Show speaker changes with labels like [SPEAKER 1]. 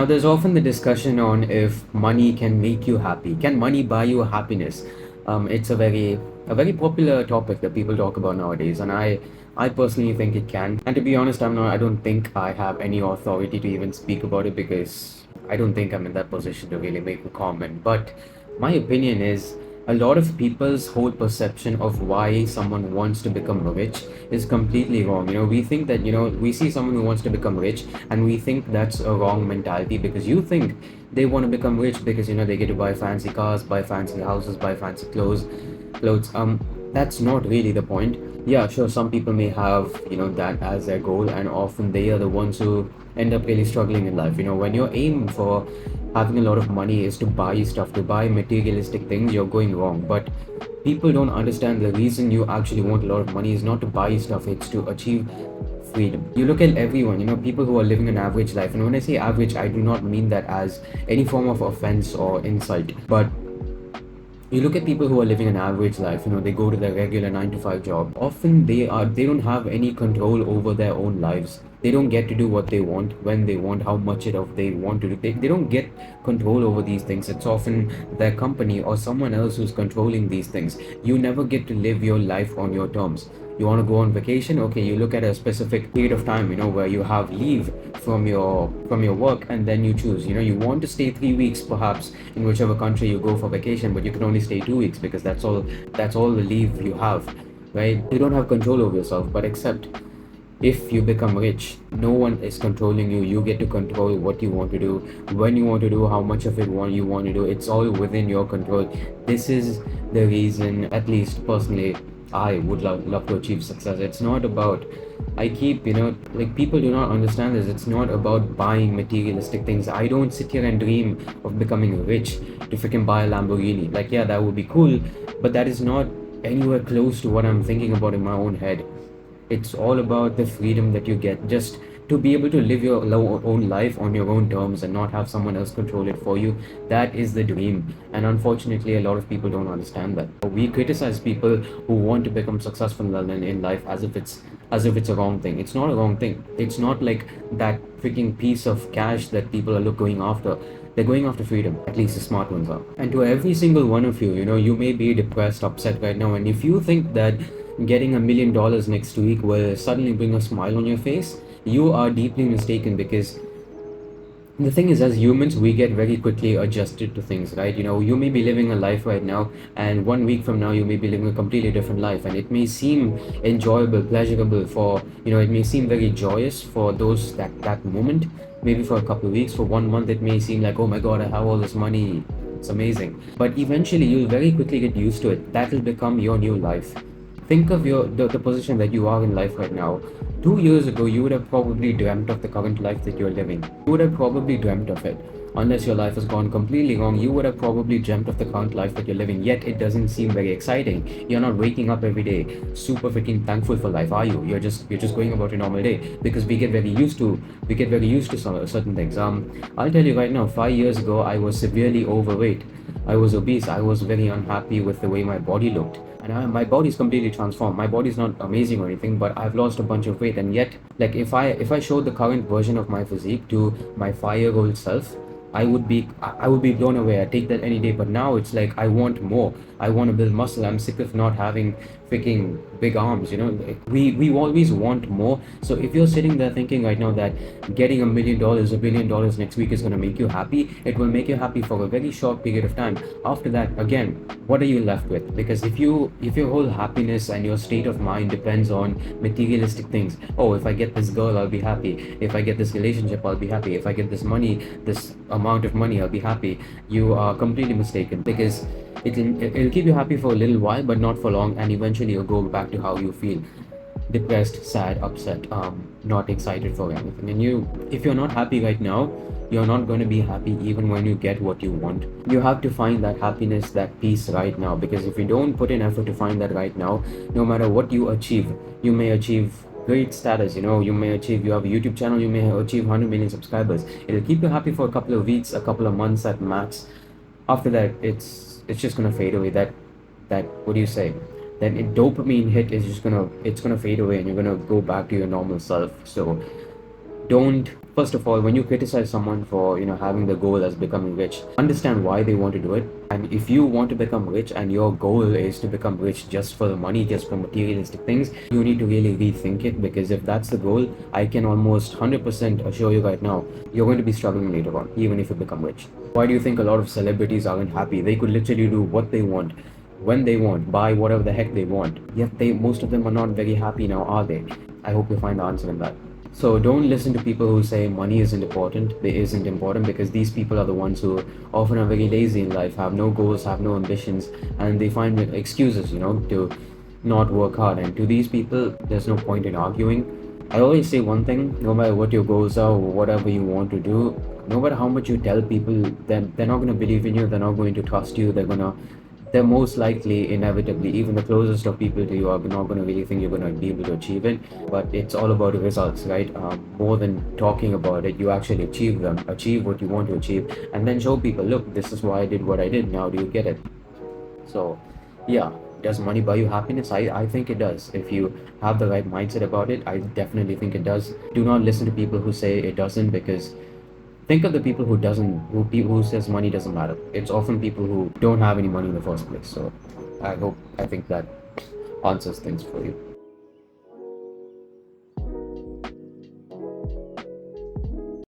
[SPEAKER 1] Now, there's often the discussion on if money can make you happy. Can money buy you happiness? It's a very popular topic that people talk about nowadays, and I personally think it can. And to be honest, I don't think I have any authority to even speak about it because I don't think I'm in that position to really make a comment. But my opinion is a lot of people's whole perception of why someone wants to become rich is completely wrong. We think that, we see someone who wants to become rich and we think that's a wrong mentality because you think they want to become rich because, they get to buy fancy cars, buy fancy houses, buy fancy clothes. That's not really the point. Yeah, sure, some people may have, that as their goal, and often they are the ones who end up really struggling in life. When your aim for having a lot of money is to buy stuff, to buy materialistic things, you're going wrong. But people don't understand the reason you actually want a lot of money is not to buy stuff, it's to achieve freedom. You look at everyone, people who are living an average life. And when I say average, I do not mean that as any form of offense or insult. But you look at people who are living an average life, they go to their regular 9 to 5 job. Often they don't have any control over their own lives. They don't get to do what they want, when they want, how much it of they want to do. They don't get control over these things. It's often their company or someone else who's controlling these things. You never get to live your life on your terms. You want to go on vacation, okay, you look at a specific period of time, where you have leave from your work, and then you choose. You want to stay 3 weeks perhaps in whichever country you go for vacation, but you can only stay 2 weeks because that's all the leave you have, right? You don't have control over yourself. But except if you become rich, no one is controlling you. You get to control what you want to do, when you want to do, how much of it you want to do. It's all within your control. This is the reason, at least personally, I would love to achieve success. It's not about, I keep, like, people do not understand this. It's not about buying materialistic things. I don't sit here and dream of becoming rich to freaking buy a Lamborghini. Like, yeah, that would be cool, but that is not anywhere close to what I'm thinking about in my own head. It's all about the freedom that you get, just to be able to live your own life on your own terms and not have someone else control it for you. That is the dream. And unfortunately, a lot of people don't understand that. We criticize people who want to become successful in life as if it's a wrong thing. It's not a wrong thing. It's not like that freaking piece of cash that people are going after. They're going after freedom. At least the smart ones are. And to every single one of you, you may be depressed, upset right now, and if you think that getting $1 million next week will suddenly bring a smile on your face, you are deeply mistaken. Because the thing is, as humans, we get very quickly adjusted to things, right? You may be living a life right now, and 1 week from now, you may be living a completely different life, and it may seem enjoyable, pleasurable for, it may seem very joyous for those that moment. Maybe for a couple of weeks, for 1 month, it may seem like, oh my god, I have all this money. It's amazing. But eventually, you'll very quickly get used to it. That will become your new life. Think of the position that you are in life right now. 2 years ago, you would have probably dreamt of the current life that you're living. You would have probably dreamt of it. Unless your life has gone completely wrong, you would have probably dreamt of the current life that you're living. Yet it doesn't seem very exciting. You're not waking up every day super freaking thankful for life, are you? You're just going about your normal day because we get very used to certain things. I'll tell you right now. 5 years ago, I was severely overweight. I was obese. I was very unhappy with the way my body looked. And my body's completely transformed. My body's not amazing or anything, but I've lost a bunch of weight. And yet, like, if I showed the current version of my physique to my 5-year-old self, I would be blown away. I take that any day. But now it's like I want more. I want to build muscle. I'm sick of not having freaking big arms. Like, we always want more. So if you're sitting there thinking right now that getting $1 billion next week is going to make you happy, it will make you happy for a very short period of time. After that, again, what are you left with? Because if your whole happiness and your state of mind depends on materialistic things, oh, if I get this girl, I'll be happy. If I get this relationship, I'll be happy. If I get this amount of money, I'll be happy. You are completely mistaken. Because it'll keep you happy for a little while, but not for long, and eventually you'll go back to how you feel: depressed, sad, upset, not excited for anything. And if you're not happy right now, you're not going to be happy even when you get what you want. You have to find that happiness, that peace right now. Because if you don't put in effort to find that right now, no matter what you achieve, you may achieve great status. You have a YouTube channel, you may achieve 100 million subscribers. It'll keep you happy for a couple of weeks, a couple of months at max. After that, it's just gonna fade away. That what do you say? Then dopamine hit is just gonna fade away, and you're gonna go back to your normal self. So Don't, first of all, when you criticize someone for, having the goal as becoming rich, understand why they want to do it. And if you want to become rich and your goal is to become rich just for the money, just for materialistic things, you need to really rethink it, because if that's the goal, I can almost 100% assure you right now, you're going to be struggling later on, even if you become rich. Why do you think a lot of celebrities aren't happy? They could literally do what they want, when they want, buy whatever the heck they want, yet most of them are not very happy now, are they? I hope you find the answer in that. So don't listen to people who say money isn't important. It isn't important, because these people are the ones who often are very lazy in life, have no goals, have no ambitions, and they find excuses, to not work hard. And to these people, there's no point in arguing. I always say one thing: no matter what your goals are, whatever you want to do, no matter how much you tell people, then they're not going to believe in you. They're not going to trust you. They're most likely, inevitably, even the closest of people to you are not going to really think you're going to be able to achieve it. But it's all about the results, right? More than talking about it, you actually achieve them, achieve what you want to achieve, and then show people, look, this is why I did what I did. Now, do you get it? So, yeah, does money buy you happiness? I think it does. If you have the right mindset about it, I definitely think it does. Do not listen to people who say it doesn't, because think of the people who doesn't who says money doesn't matter. It's often people who don't have any money in the first place. So I think that answers things for you.